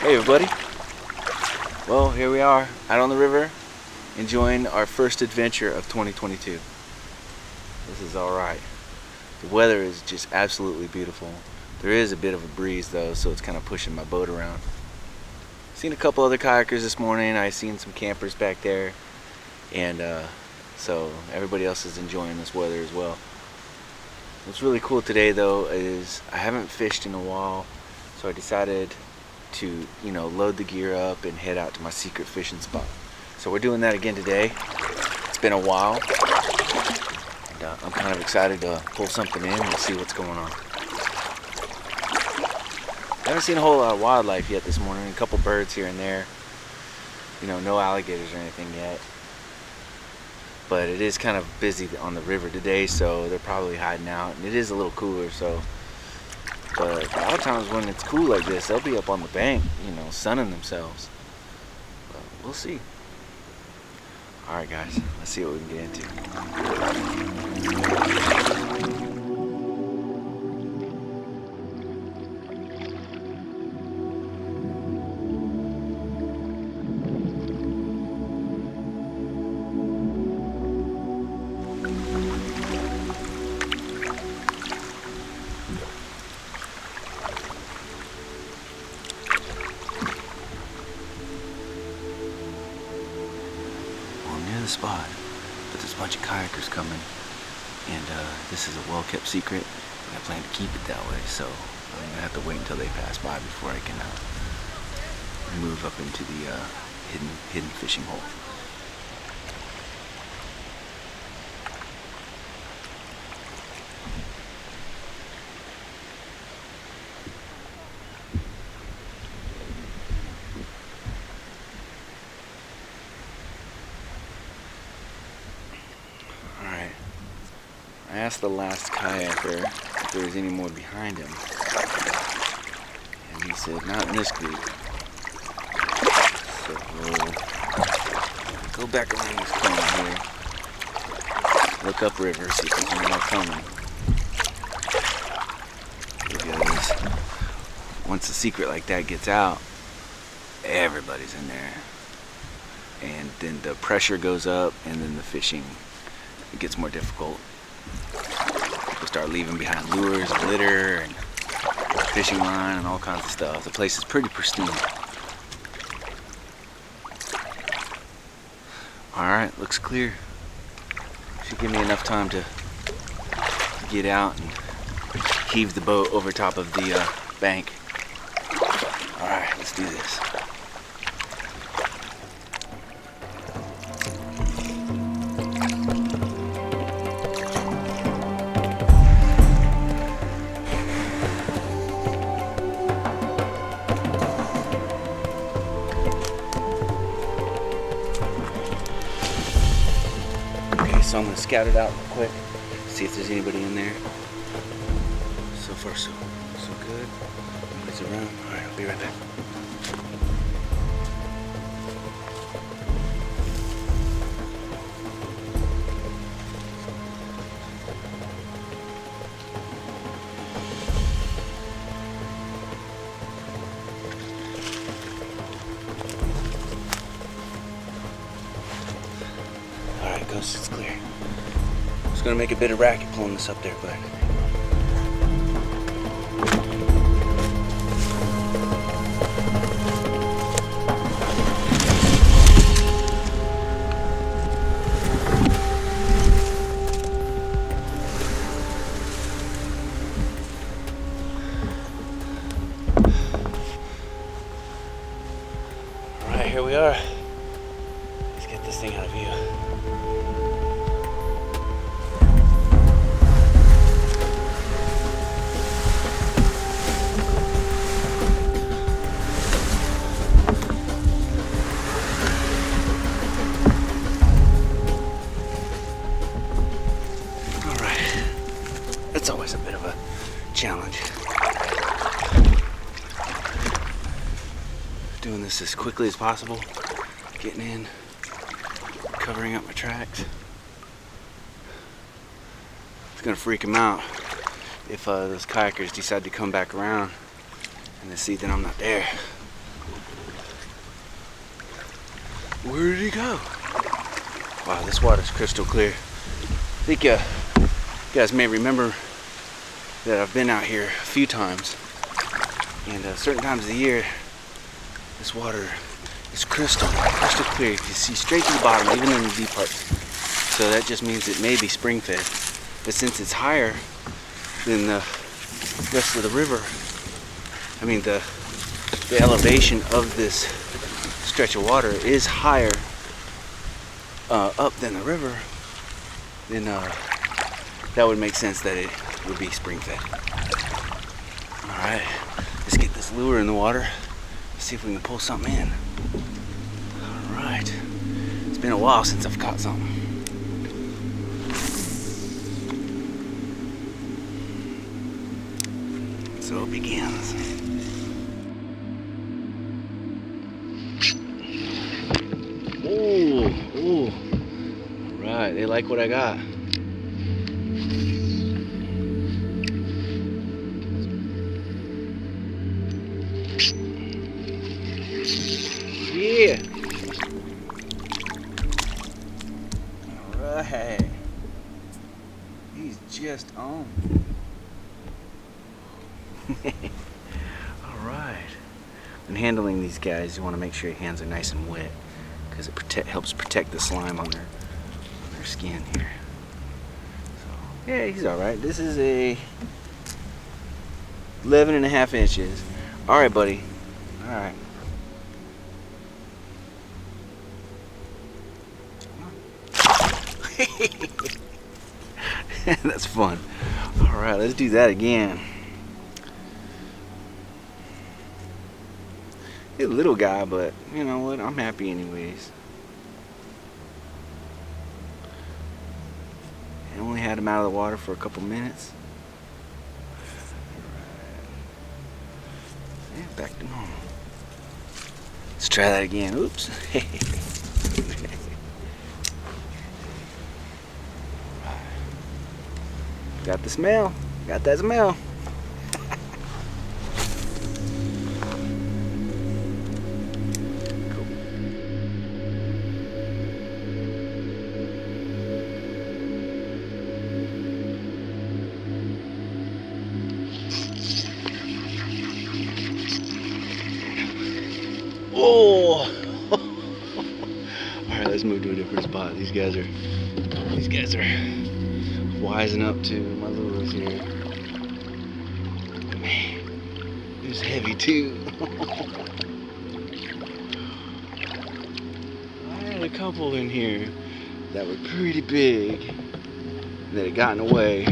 Hey everybody, well here we are out on the river enjoying our first adventure of 2022. This is alright. The weather is just absolutely beautiful. There is a bit of a breeze though, so it's kind of pushing my boat around. Seen a couple other kayakers this morning. I seen some campers back there, and so everybody else is enjoying this weather as well. What's really cool today though is I haven't fished in a while, so I decided to load the gear up and head out to my secret fishing spot. So we're doing that again today. It's been a while, and I'm kind of excited to pull something in and see what's going on. I haven't seen a whole lot of wildlife yet this morning. A couple birds here and there. No alligators or anything yet. But it is kind of busy on the river today, so they're probably hiding out. And it is a little cooler, so. But a lot of times when it's cool like this, they'll be up on the bank, sunning themselves. But we'll see. Alright guys, let's see what we can get into. Spot, but there's a bunch of kayakers coming, and this is a well-kept secret, and I plan to keep it that way, so I'm gonna have to wait until they pass by before I can move up into the hidden fishing hole. I asked the last kayaker if there was any more behind him, and he said not in this group. So we'll go back around this corner here, look upriver, see if there's any more coming. Because once a secret like that gets out, everybody's in there, and then the pressure goes up, and then the fishing gets more difficult. People start leaving behind lures, litter, and fishing line, and all kinds of stuff. The place is pretty pristine. Alright, looks clear. Should give me enough time to get out and heave the boat over top of the bank. Alright, let's do this. So I'm going to scout it out real quick, see if there's anybody in there. So far so good. Nobody's around. Alright, I'll be right back. Alright, coast is clear. I was gonna make a bit of racket pulling this up there, but alright, here we are. Let's get this thing out of view. It's always a bit of a challenge. Doing this as quickly as possible, getting in, covering up my tracks. It's gonna freak them out if those kayakers decide to come back around and they see that I'm not there. Where did he go? Wow, this water's crystal clear. I think you guys may remember that I've been out here a few times, and certain times of the year, this water is crystal clear. You can see straight to the bottom, even in the deep parts. So that just means it may be spring fed. But since it's higher than the rest of the river, I mean the elevation of this stretch of water is higher up than the river, then that would make sense that it would be spring fed. Alright, let's get this lure in the water. See if we can pull something in. Alright. It's been a while since I've caught something. So it begins. Ooh. Alright, they like what I got. Yeah. Alright. He's just on. Alright. When handling these guys, you want to make sure your hands are nice and wet, because it helps protect the slime on their skin here. So, yeah, he's alright. This is a 11.5 inches. Alright, buddy. Alright. That's fun. Alright, let's do that again. He's a little guy, but you know what? I'm happy anyways. I only had him out of the water for a couple minutes. Yeah, back to normal. Let's try that again. Oops. Got the smell. Got that smell. Cool. Oh! All right, let's move to a different spot. These guys are wising up to my lures here. Man, it's heavy too. I had a couple in here that were pretty big that had gotten away.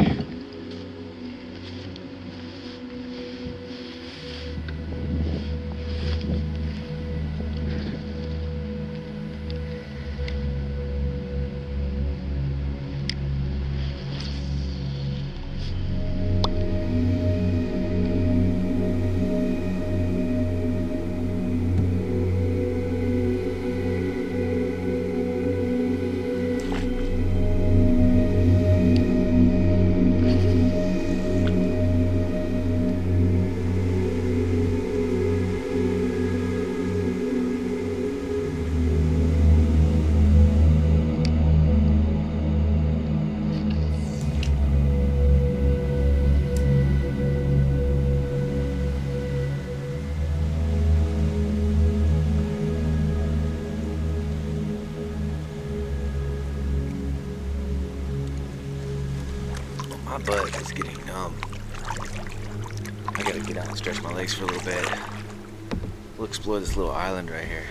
My butt is getting numb. I gotta get out and stretch my legs for a little bit. We'll explore this little island right here.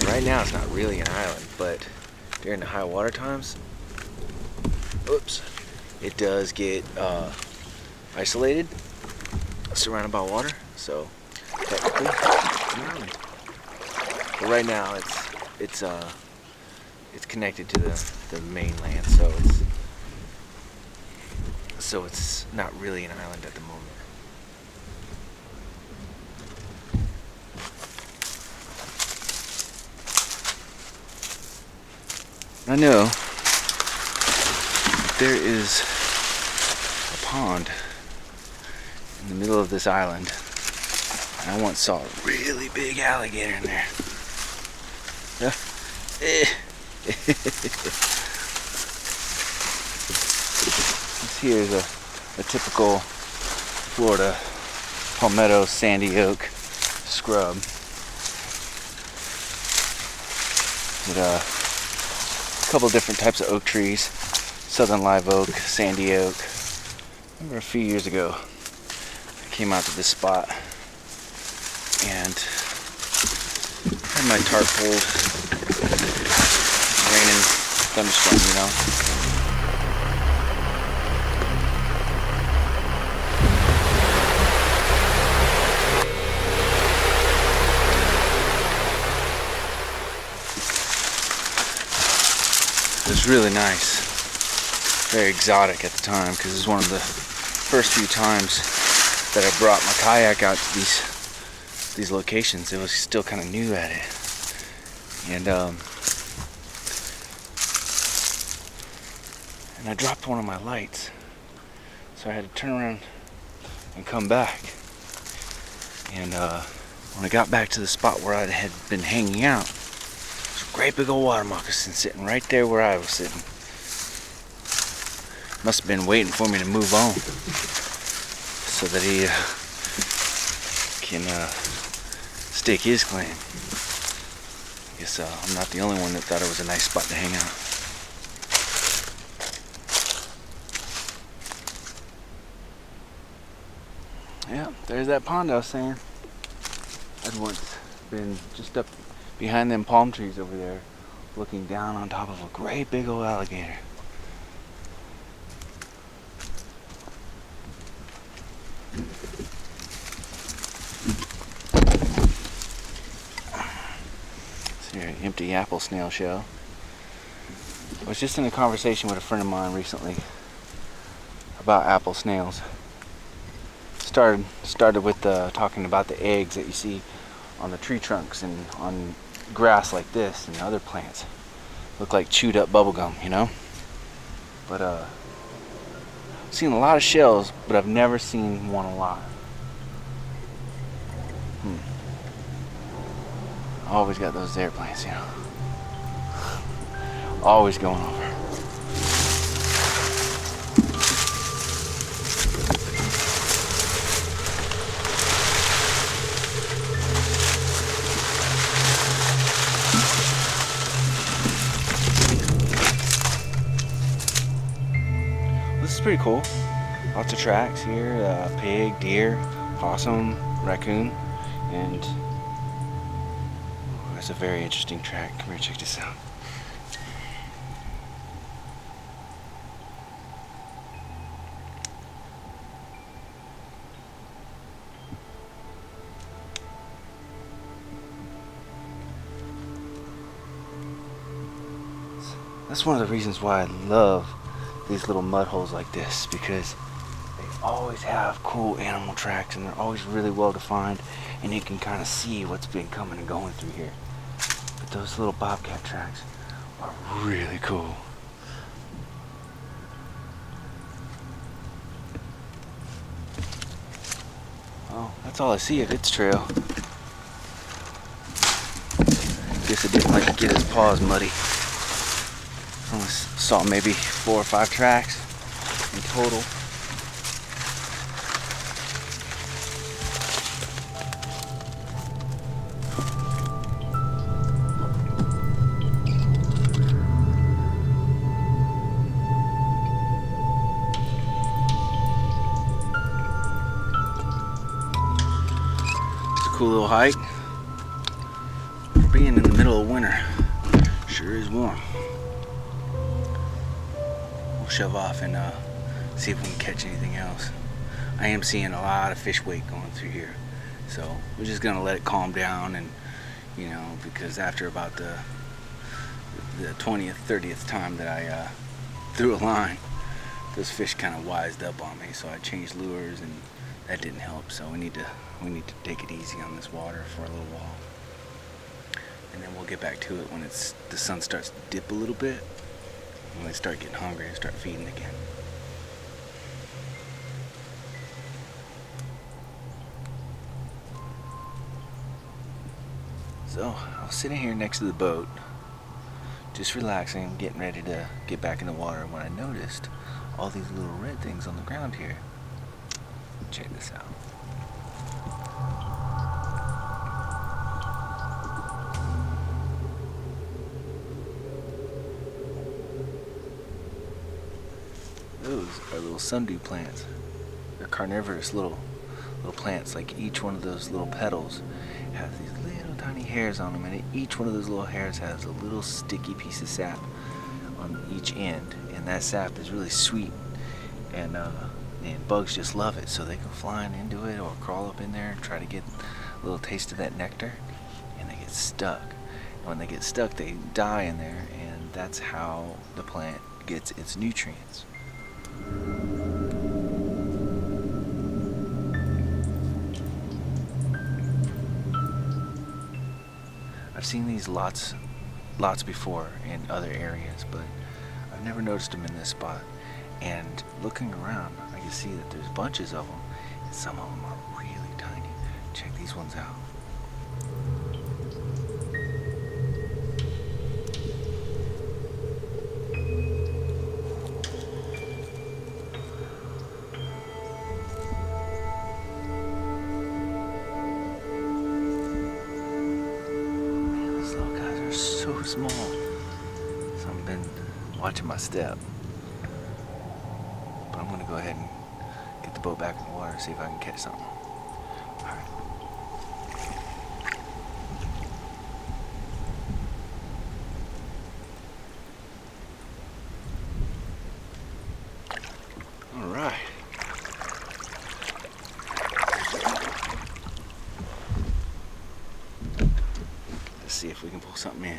Right now it's not really an island, but during the high water times, oops, it does get isolated, surrounded by water, so technically it's an island. But right now it's connected to the mainland, so it's not really an island at the moment. I know there is a pond in the middle of this island I once saw a really big alligator in there. This here is a typical Florida palmetto sandy oak scrub. With a couple different types of oak trees, southern live oak, sandy oak. I remember a few years ago I came out to this spot and had my tarp pulled. Raining, thunderstorm, you know. It was really nice, very exotic at the time, because it was one of the first few times that I brought my kayak out to these locations. It was still kind of new at it, and I dropped one of my lights, so I had to turn around and come back. And when I got back to the spot where I had been hanging out, there's a great big old water moccasin sitting right there where I was sitting. Must have been waiting for me to move on so that he can stake his claim. I guess I'm not the only one that thought it was a nice spot to hang out. Yeah, there's that pond I was saying. I'd once been just up behind them palm trees over there, looking down on top of a great big old alligator. See here, empty apple snail shell. I was just in a conversation with a friend of mine recently about apple snails. Started with talking about the eggs that you see on the tree trunks and on grass like this and other plants. Look like chewed up bubble gum, you know? But I've seen a lot of shells, but I've never seen one alive. Always got those airplanes, you know? Always going over. This is pretty cool. Lots of tracks here, pig, deer, possum, raccoon, and that's a very interesting track. Come here, check this out. That's one of the reasons why I love these little mud holes like this, because they always have cool animal tracks and they're always really well defined, and you can kind of see what's been coming and going through here. But those little bobcat tracks are really cool. Well, that's all I see of its trail. Guess it didn't like to get his paws muddy. I saw maybe 4 or 5 tracks in total. It's a cool little hike. Being in the middle of winter sure is warm. We'll shove off and see if we can catch anything else. I am seeing a lot of fish weight going through here, so we're just gonna let it calm down, and you know, because after about the 20th, 30th time that I threw a line, those fish kind of wised up on me, so I changed lures, and that didn't help. So we need to take it easy on this water for a little while, and then we'll get back to it when the sun starts to dip a little bit. When they start getting hungry and start feeding again. So I was sitting here next to the boat, just relaxing, getting ready to get back in the water when I noticed all these little red things on the ground here. Check this out. Those are little sundew plants. They're carnivorous little plants. Like each one of those little petals has these little tiny hairs on them, and each one of those little hairs has a little sticky piece of sap on each end, and that sap is really sweet, and bugs just love it, so they go flying into it or crawl up in there and try to get a little taste of that nectar, and they get stuck. And when they get stuck, they die in there, and that's how the plant gets its nutrients. I've seen these lots before in other areas, but I've never noticed them in this spot. And looking around, I can see that there's bunches of them, and some of them are really tiny. Check these ones out. So small. So I've been watching my step. But I'm gonna go ahead and get the boat back in the water, see if I can catch something. Alright. Alright. Let's see if we can pull something in.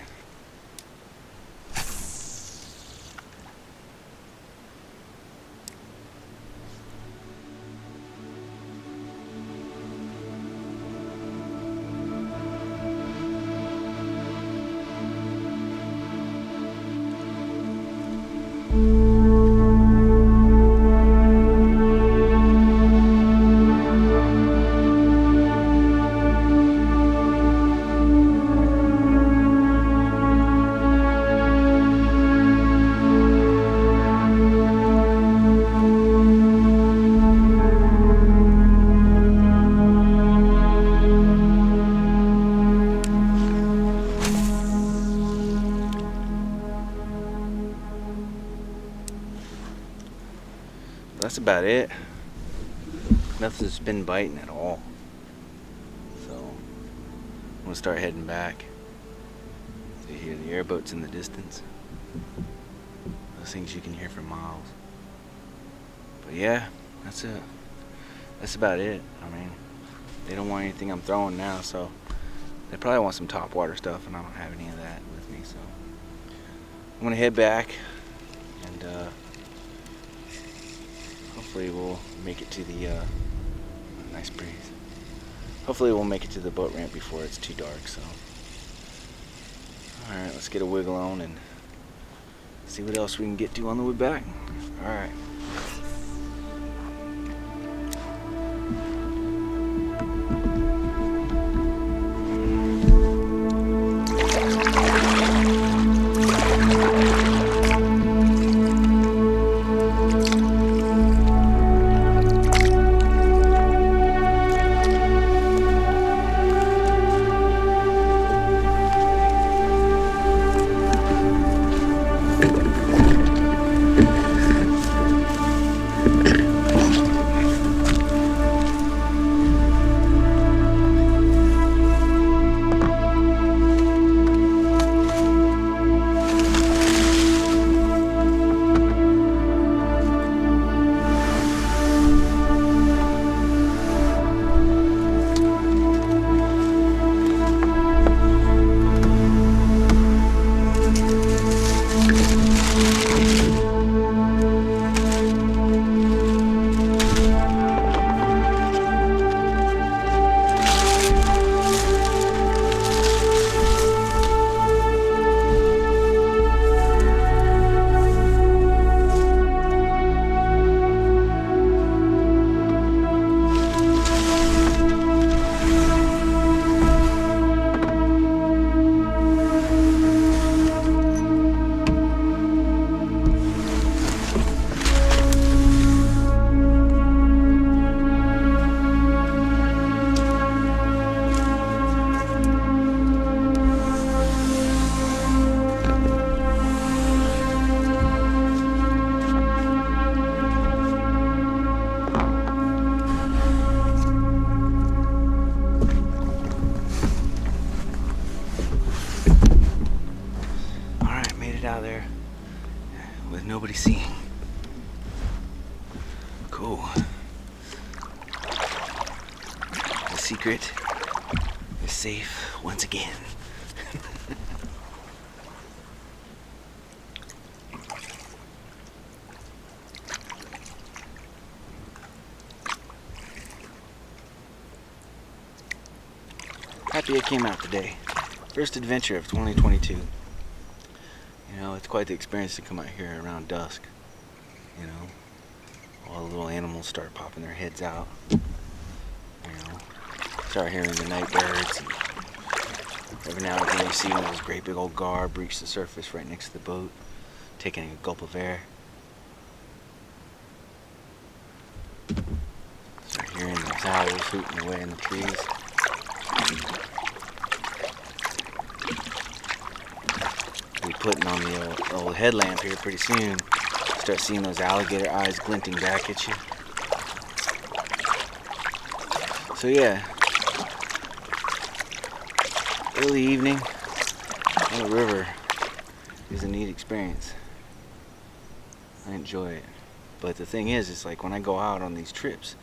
That's about it. Nothing's been biting at all. So I'm gonna start heading back. You hear the airboats in the distance. Those things you can hear for miles. But yeah, that's it. That's about it. I mean, they don't want anything I'm throwing now, so they probably want some topwater stuff, and I don't have any of that with me. So I'm gonna head back, and hopefully we'll make it to the nice breeze. Hopefully we'll make it to the boat ramp before it's too dark. So, all right, let's get a wiggle on and see what else we can get to on the way back. All right. Oh, the secret is safe once again. Happy I came out today. First adventure of 2022. You know, it's quite the experience to come out here around dusk. You know, all the little animals start popping their heads out. You know, start hearing the night birds. And every now and then you see one of those great big old gar breach the surface right next to the boat, taking a gulp of air. Start hearing those owls hooting away in the trees. Be putting on the old headlamp here pretty soon. Start seeing those alligator eyes glinting back at you. So yeah, early evening on the river is a neat experience. I enjoy it. But the thing is, it's like when I go out on these trips,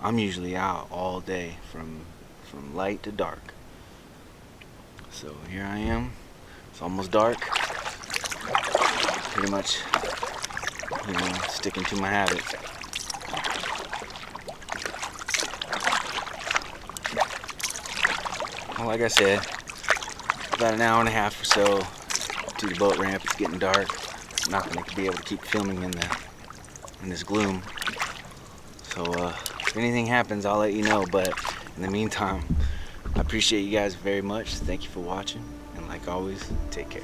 I'm usually out all day from light to dark. So here I am. It's almost dark. Pretty much, you know, sticking to my habits. Well, like I said, about an hour and a half or so to the boat ramp. It's getting dark. I'm not going to be able to keep filming in this gloom. So if anything happens, I'll let you know. But in the meantime, I appreciate you guys very much. Thank you for watching. And like always, take care.